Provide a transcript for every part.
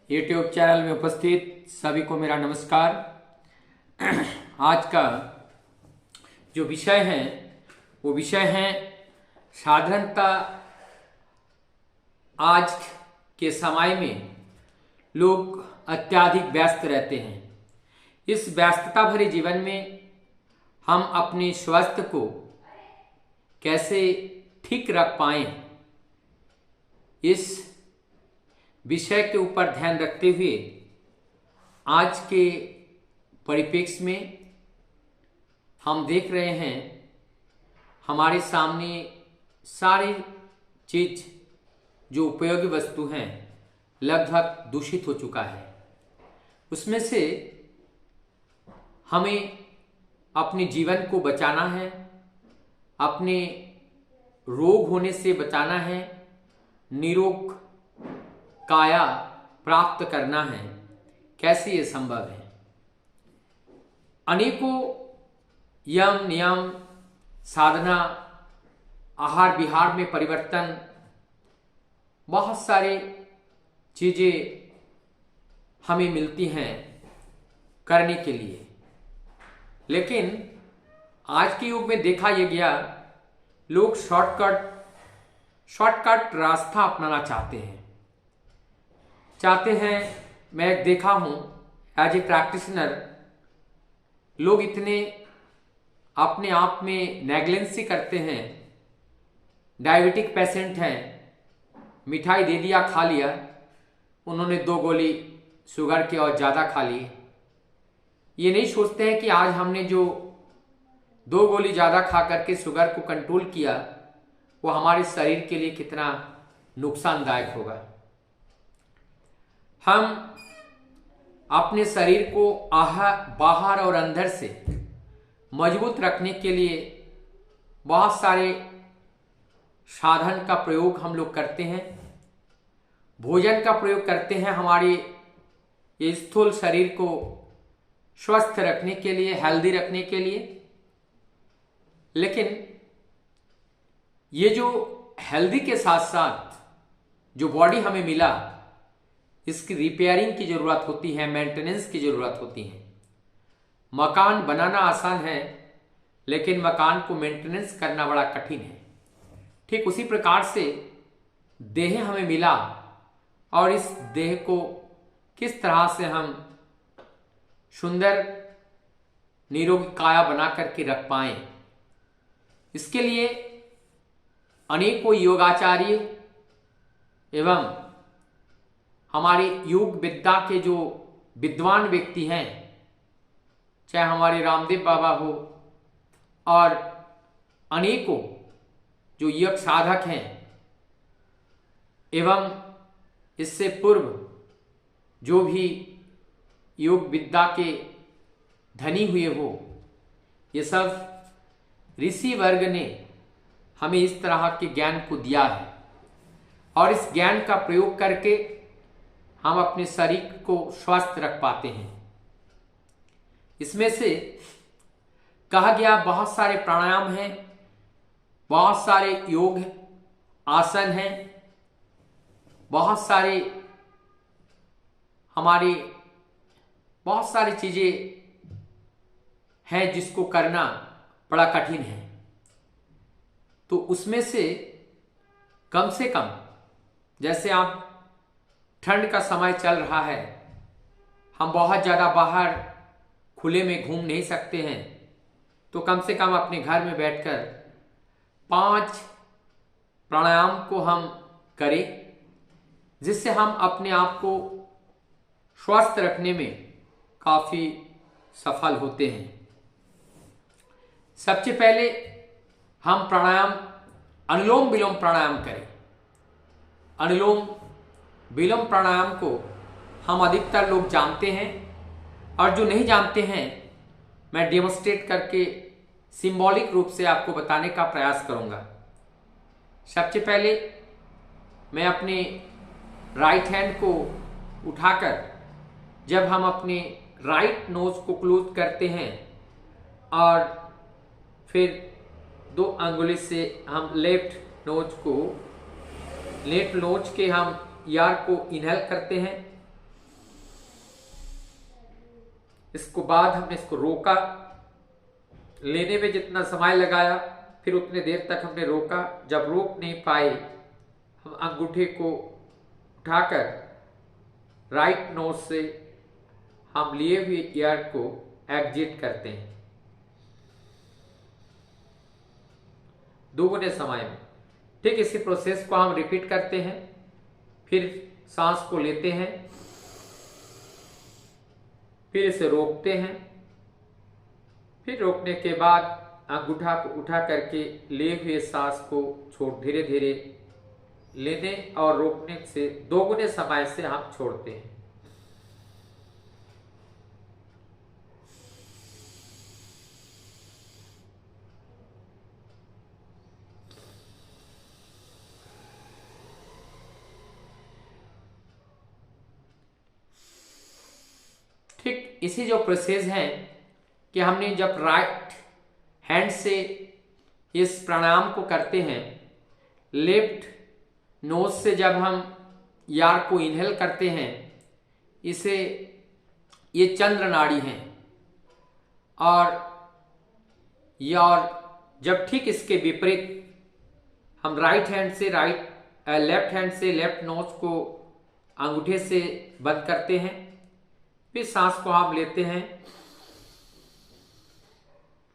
YouTube channel में उपस्थित सभी को मेरा नमस्कार। आज का जो विषय है वो विषय है साधारणतः आज के समय में लोग अत्यधिक व्यस्त रहते हैं। इस व्यस्तता भरे जीवन में हम अपने स्वास्थ्य को कैसे ठीक रख पाएं, इस विषय के ऊपर ध्यान रखते हुए आज के परिप्रेक्ष्य में हम देख रहे हैं हमारे सामने सारी चीज जो उपयोगी वस्तु हैं लगभग दूषित हो चुका है। उसमें से हमें अपने जीवन को बचाना है, अपने रोग होने से बचाना है, निरोग काया प्राप्त करना है। कैसे ये संभव है? अनेकों यम नियम, साधना, आहार विहार में परिवर्तन, बहुत सारे चीजें हमें मिलती हैं करने के लिए, लेकिन आज के युग में देखा यह गया लोग शॉर्टकट रास्ता अपनाना चाहते हैं। मैं देखा हूं एज ए प्रैक्टिशनर, लोग इतने अपने आप में नेग्लेंसी करते हैं। डायबिटिक पेशेंट हैं, मिठाई दे दिया, खा लिया, उन्होंने 2 गोली शुगर के और ज़्यादा खा ली। ये नहीं सोचते हैं कि आज हमने जो 2 गोली ज़्यादा खा करके शुगर को कंट्रोल किया वो हमारे शरीर के लिए कितना नुकसानदायक होगा। हम अपने शरीर को बाहर और अंदर से मजबूत रखने के लिए बहुत सारे साधन का प्रयोग हम लोग करते हैं, भोजन का प्रयोग करते हैं हमारे ये स्थूल शरीर को स्वस्थ रखने के लिए, हेल्दी रखने के लिए। लेकिन ये जो हेल्दी के साथ साथ जो बॉडी हमें मिला, इसकी रिपेयरिंग की जरूरत होती है, मेंटेनेंस की जरूरत होती है। मकान बनाना आसान है, लेकिन मकान को मेंटेनेंस करना बड़ा कठिन है। ठीक उसी प्रकार से देह हमें मिला और इस देह को किस तरह से हम सुंदर निरोगी काया बना करके रख पाएं, इसके लिए अनेकों योगाचार्य एवं हमारे योग विद्या के जो विद्वान व्यक्ति हैं, चाहे हमारे रामदेव बाबा हो और अनेकों जो योग साधक हैं, एवं इससे पूर्व जो भी योग विद्या के धनी हुए हो, ये सब ऋषि वर्ग ने हमें इस तरह के ज्ञान को दिया है और इस ज्ञान का प्रयोग करके हम अपने शरीर को स्वस्थ रख पाते हैं। इसमें से कहा गया बहुत सारे प्राणायाम हैं, बहुत सारे योग आसन हैं, बहुत सारे हमारे बहुत सारी चीजें हैं जिसको करना बड़ा कठिन है। तो उसमें से कम जैसे आप ठंड का समय चल रहा है, हम बहुत ज़्यादा बाहर खुले में घूम नहीं सकते हैं, तो कम से कम अपने घर में बैठकर 5 प्राणायाम को हम करें, जिससे हम अपने आप को स्वस्थ रखने में काफ़ी सफल होते हैं। सबसे पहले हम प्राणायाम अनुलोम विलोम प्राणायाम करें। अनुलोम विलोम प्राणायाम को हम अधिकतर लोग जानते हैं, और जो नहीं जानते हैं मैं डेमोस्ट्रेट करके सिंबॉलिक रूप से आपको बताने का प्रयास करूंगा। सबसे पहले मैं अपने राइट हैंड को उठाकर जब हम अपने राइट नोज को क्लोज करते हैं और फिर 2 अंगुली से हम लेफ्ट नोज के हम एयर को इनहेल करते हैं इसको बाद हमने इसको रोका, लेने में जितना समय लगाया फिर उतने देर तक हमने रोका। जब रोक नहीं पाए हम अंगूठे को उठाकर राइट नोज से हम लिए हुए एयर को एग्जिट करते हैं दोगुने समय में। ठीक इसी प्रोसेस को हम रिपीट करते हैं। फिर सांस को लेते हैं, फिर इसे रोकते हैं, फिर रोकने के बाद अंगूठा को उठा करके लिए हुए सांस को छोड़ धीरे धीरे लेने और रोकने से दोगुने समय से हम छोड़ते हैं। ठीक इसी जो प्रोसेस है कि हमने जब राइट हैंड से इस प्राणायाम को करते हैं, लेफ्ट नोज से जब हम यार को इनहेल करते हैं, इसे ये चंद्र नाड़ी है, और जब ठीक इसके विपरीत हम राइट हैंड से लेफ्ट हैंड से लेफ्ट नोज को अंगूठे से बंद करते हैं, फिर सांस को हम लेते हैं,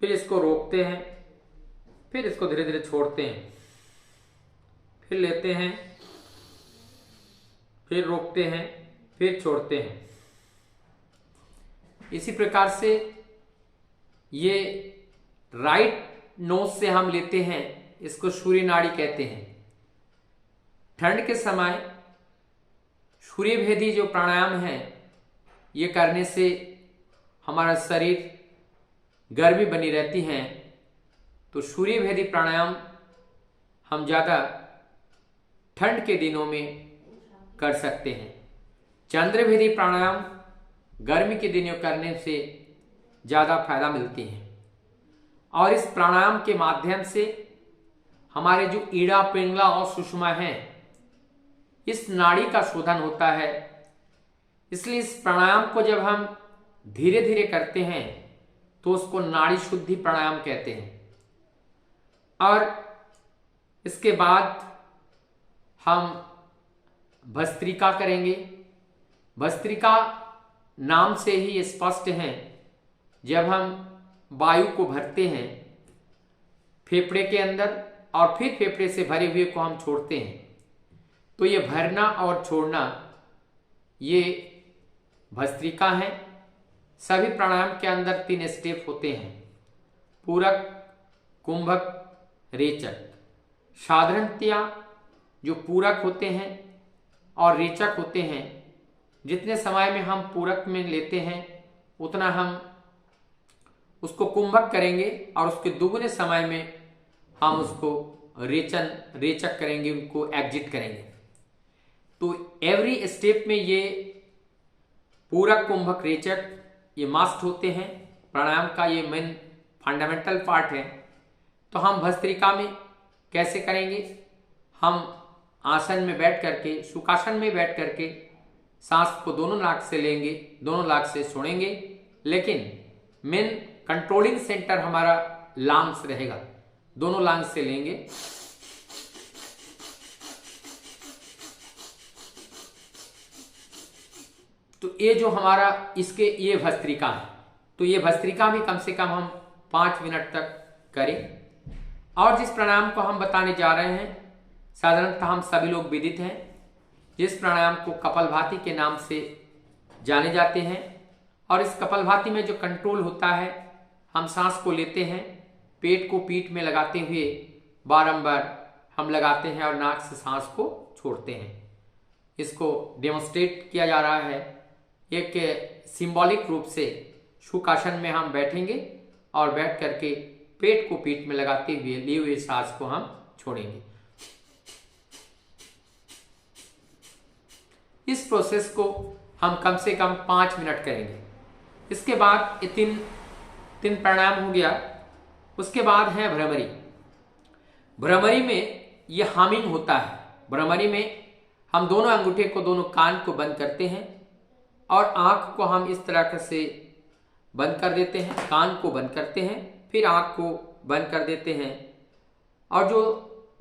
फिर इसको रोकते हैं, फिर इसको धीरे धीरे छोड़ते हैं, फिर लेते हैं, फिर रोकते हैं, फिर छोड़ते हैं। इसी प्रकार से ये राइट नोज से हम लेते हैं, इसको सूर्य नाड़ी कहते हैं। ठंड के समय सूर्य भेदी जो प्राणायाम है, ये करने से हमारा शरीर गर्मी बनी रहती है, तो सूर्य भेदी प्राणायाम हम ज़्यादा ठंड के दिनों में कर सकते हैं। चंद्र भेदी प्राणायाम गर्मी के दिनों करने से ज़्यादा फायदा मिलती है, और इस प्राणायाम के माध्यम से हमारे जो ईड़ा, पिंगला और सुषुम्ना है, इस नाड़ी का शोधन होता है। इसलिए इस प्राणायाम को जब हम धीरे धीरे करते हैं तो उसको नाड़ी शुद्धि प्राणायाम कहते हैं। और इसके बाद हम भस्त्रिका करेंगे। भस्त्रिका नाम से ही स्पष्ट है, जब हम वायु को भरते हैं फेफड़े के अंदर और फिर फेफड़े से भरे हुए को हम छोड़ते हैं, तो ये भरना और छोड़ना ये भस्त्रिका है। सभी प्राणायाम के अंदर 3 स्टेप होते हैं: पूरक, कुंभक, रेचक। साधारणतया जो पूरक होते हैं और रेचक होते हैं, जितने समय में हम पूरक में लेते हैं उतना हम उसको कुंभक करेंगे, और उसके दुगुने समय में हम उसको रेचक करेंगे, उनको एग्जिट करेंगे। तो एवरी स्टेप में ये पूरक, कुंभक, रेचक ये मस्ट होते हैं। प्राणायाम का ये मेन फंडामेंटल पार्ट है। तो हम भस्त्रिका में कैसे करेंगे? हम आसन में बैठ करके, सुखासन में बैठ करके सांस को दोनों नाक से लेंगे, दोनों नाक से छोड़ेंगे, लेकिन मेन कंट्रोलिंग सेंटर हमारा लंग्स रहेगा। दोनों लंग्स से लेंगे, तो ये जो हमारा इसके ये भस्त्रिका है, तो ये भस्त्रिका भी कम से कम हम 5 मिनट तक करें। और जिस प्राणायाम को हम बताने जा रहे हैं, साधारणतः हम सभी लोग विदित हैं, जिस प्राणायाम को कपालभाति के नाम से जाने जाते हैं। और इस कपालभाति में जो कंट्रोल होता है, हम सांस को लेते हैं, पेट को पीठ में लगाते हुए बारंबार हम लगाते हैं और नाक से सांस को छोड़ते हैं। इसको डेमोन्स्ट्रेट किया जा रहा है। एक सिंबॉलिक रूप से सुखासन में हम बैठेंगे और बैठ करके पेट को पीठ में लगाते हुए लिए हुए सांस को हम छोड़ेंगे। इस प्रोसेस को हम कम से कम 5 मिनट करेंगे। इसके बाद ये तीन प्राणायाम हो गया। उसके बाद है भ्रमरी। भ्रमरी में ये हामिंग होता है। भ्रमरी में हम दोनों अंगूठे को, दोनों कान को बंद करते हैं और आंख को हम इस तरह से बंद कर देते हैं, कान को बंद करते हैं, फिर आँख को बंद कर देते हैं। और जो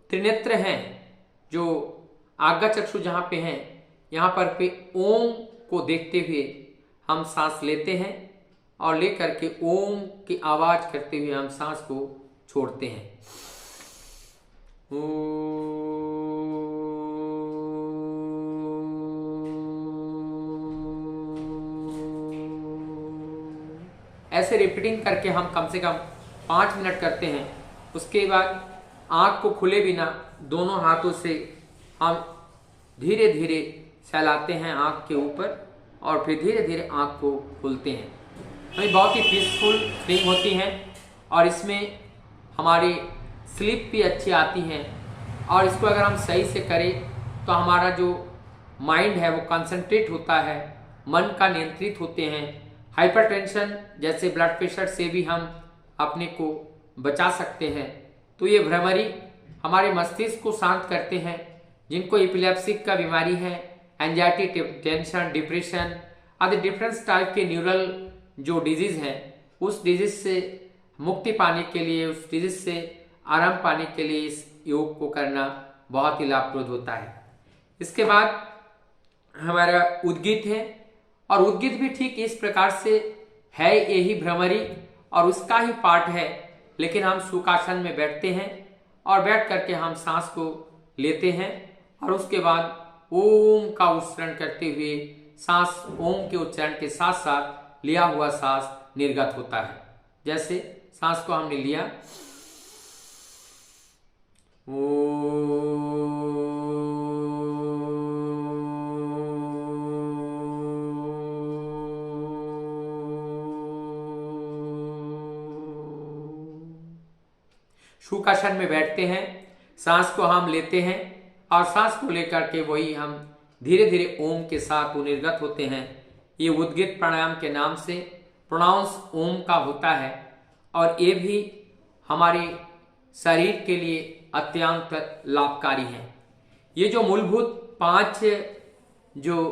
त्रिनेत्र हैं, जो आज्ञा चक्षु जहाँ पे हैं, यहाँ पर ओम को देखते हुए हम सांस लेते हैं और लेकर के ओम की आवाज करते हुए हम सांस को छोड़ते हैं। ऐसे रिपीटिंग करके हम कम से कम 5 मिनट करते हैं। उसके बाद आँख को खुले बिना दोनों हाथों से हम धीरे धीरे फैलाते हैं आँख के ऊपर और फिर धीरे धीरे आँख को खोलते हैं। हमें बहुत ही पीसफुल फीलिंग होती है और इसमें हमारी स्लीप भी अच्छी आती है। और इसको अगर हम सही से करें तो हमारा जो माइंड है वो कंसंट्रेट होता है, मन का नियंत्रित होते हैं। हाइपरटेंशन जैसे ब्लड प्रेशर से भी हम अपने को बचा सकते हैं। तो ये भ्रमरी हमारे मस्तिष्क को शांत करते हैं। जिनको एपिलेप्सिक का बीमारी है, एंजाइटी, टेंशन, डिप्रेशन आदि डिफरेंट टाइप के न्यूरल जो डिजीज हैं, उस डिजीज से मुक्ति पाने के लिए, उस डिजीज से आराम पाने के लिए इस योग को करना बहुत ही लाभप्रद होता है। इसके बाद हमारा उद्गीत है और उद्गीत भी ठीक इस प्रकार से है, यही भ्रमरी और उसका ही पार्ट है। लेकिन हम सुखासन में बैठते हैं और बैठ करके हम सांस को लेते हैं और उसके बाद ओम का उच्चारण करते हुए सांस, ओम के उच्चारण के साथ साथ लिया हुआ सांस निर्गत होता है। जैसे सांस को हमने लिया, सुखासन में बैठते हैं, सांस को हम लेते हैं और सांस को लेकर के वही हम धीरे धीरे ओम के साथ निर्गत होते हैं। ये उद्गीत प्राणायाम के नाम से प्रोनाउंस ओम का होता है और ये भी हमारे शरीर के लिए अत्यंत लाभकारी है। ये जो मूलभूत 5 जो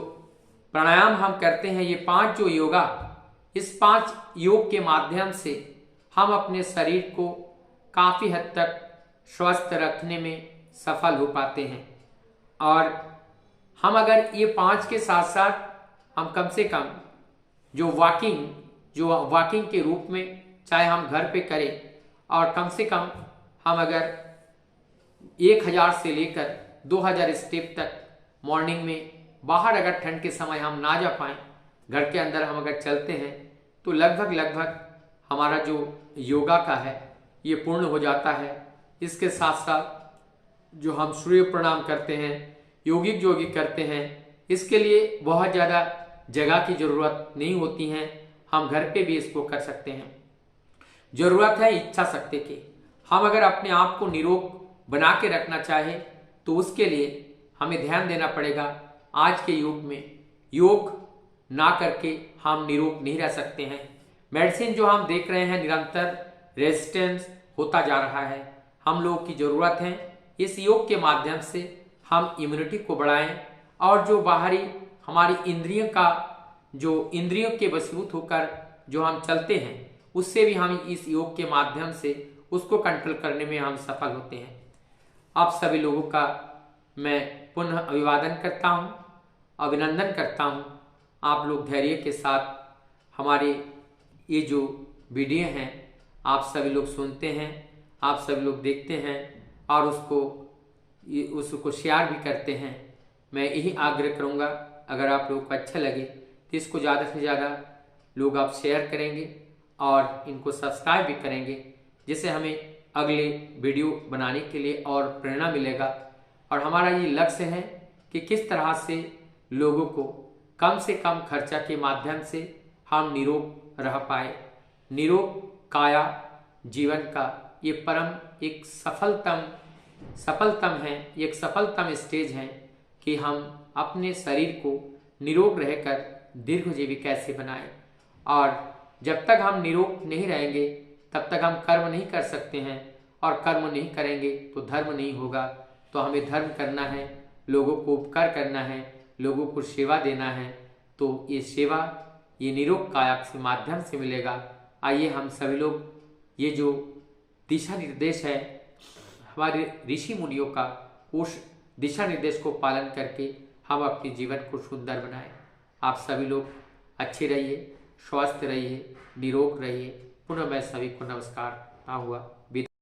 प्राणायाम हम करते हैं, ये 5 जो योगा, इस 5 योग के माध्यम से हम अपने शरीर को काफी हद तक स्वस्थ रखने में सफल हो पाते हैं। और हम अगर ये 5 के साथ साथ हम कम से कम जो वॉकिंग के रूप में चाहे हम घर पे करें और कम से कम हम अगर 1000 से लेकर 2000 स्टेप तक मॉर्निंग में, बाहर अगर ठंड के समय हम ना जा पाएँ, घर के अंदर हम अगर चलते हैं तो लगभग हमारा जो योगा का है ये पूर्ण हो जाता है। इसके साथ साथ जो हम सूर्य प्रणाम करते हैं, योगिक करते हैं, इसके लिए बहुत ज़्यादा जगह की ज़रूरत नहीं होती है। हम घर पे भी इसको कर सकते हैं। ज़रूरत है इच्छा शक्ति की। हम अगर अपने आप को निरोग बना के रखना चाहे तो उसके लिए हमें ध्यान देना पड़ेगा। आज के युग में योग ना करके हम निरोग नहीं रह सकते हैं। मेडिसिन जो हम देख रहे हैं निरंतर रेजिस्टेंस होता जा रहा है। हम लोगों की ज़रूरत है इस योग के माध्यम से हम इम्यूनिटी को बढ़ाएं और जो बाहरी हमारी इंद्रियों के वशीभूत होकर जो हम चलते हैं, उससे भी हम इस योग के माध्यम से उसको कंट्रोल करने में हम सफल होते हैं। आप सभी लोगों का मैं पुनः अभिवादन करता हूँ, अभिनंदन करता हूँ। आप लोग धैर्य के साथ हमारे ये जो वीडियो हैं आप सभी लोग सुनते हैं, आप सभी लोग देखते हैं और उसको शेयर भी करते हैं। मैं यही आग्रह करूँगा, अगर आप लोगों को अच्छा लगे तो इसको ज़्यादा से ज़्यादा लोग आप शेयर करेंगे और इनको सब्सक्राइब भी करेंगे, जिससे हमें अगले वीडियो बनाने के लिए और प्रेरणा मिलेगा। और हमारा ये लक्ष्य है कि किस तरह से लोगों को कम से कम खर्चा के माध्यम से हम निरोग रह पाए। निरोग काया जीवन का ये परम एक सफलतम है, एक सफलतम स्टेज है कि हम अपने शरीर को निरोग रहकर दीर्घजीवी कैसे बनाएं। और जब तक हम निरोग नहीं रहेंगे तब तक हम कर्म नहीं कर सकते हैं, और कर्म नहीं करेंगे तो धर्म नहीं होगा। तो हमें धर्म करना है, लोगों को उपकार करना है, लोगों को सेवा देना है। तो ये सेवा, ये निरोग काया के माध्यम से मिलेगा। आइए हम सभी लोग ये जो दिशा निर्देश है हमारे ऋषि मुनियों का, उस दिशा निर्देश को पालन करके हम अपने जीवन को सुंदर बनाएं। आप सभी लोग अच्छे रहिए, स्वस्थ रहिए, निरोग रहिए। पुनः मैं सभी को नमस्कार हुआ।